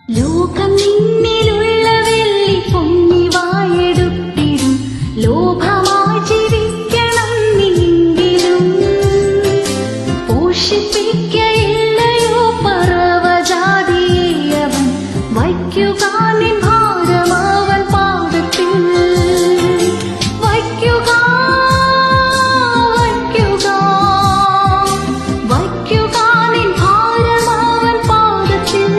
ലോകം നിന്നിലുള്ള വെള്ളി പൊന്നി വായെടുത്തിടും ലോഭമായി ജീവിക്കണം നീങ്കിലും പോഷിപ്പിക്കയില്ലയോ പറവജാതിയെ അവൻ വയ്ക്കുക നിൻ ഭാരമവൻ പാദത്തിൽ വയ്ക്കുക വയ്ക്കുക നിൻ ഭാരമവൻ പാദത്തിൽ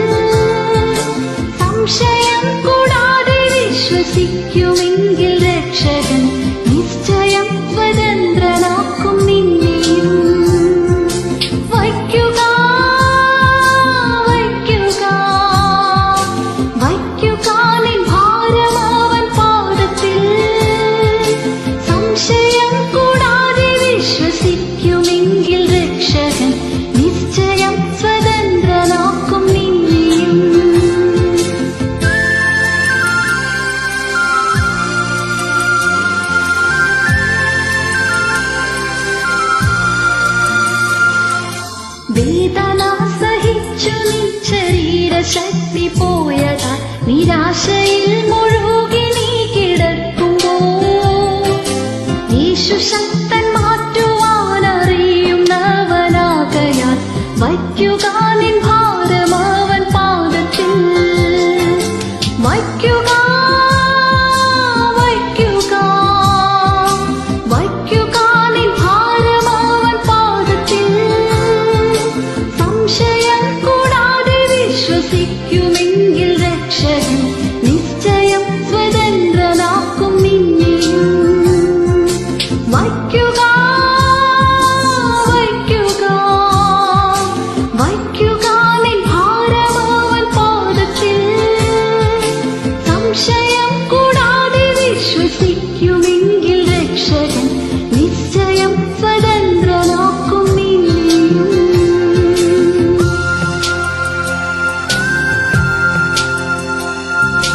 സംശയം കൂടാതെ വിശ്വസിക്കുമെങ്കിൽ രക്ഷകൻ നിശ്ചയം സ്വതന്ത്രനാക്കും നിന്നെയും വയ്ക്കുക നിൻ ഭാരമവൻ പാദത്തിൽ സംശയം കൂടാതെ വിശ്വസിക്കുമെങ്കിൽ രക്ഷകൻ നിശ്ചയം സ്വതന്ത്രനാക്കും നിന്നെയും വേദന സഹിച്ചു നിൻ ശരീരശക്തി പോയതാ നിരാശയിൽ മുഴുകി നീ കിടക്കുമ്പോൾ യേശു ശക്തൻ മാറ്റുവാൻ അറിയുന്നവനാകയാൽ വയ്ക്കുക നിൻ ഭാരമവൻ പാദത്തിൽ വയ്ക്കുക നിൻ ഭാരമവൻ പാദത്തിൽ സംശയം കൂടാതെ വിശ്വസിക്കുമെങ്കിൽ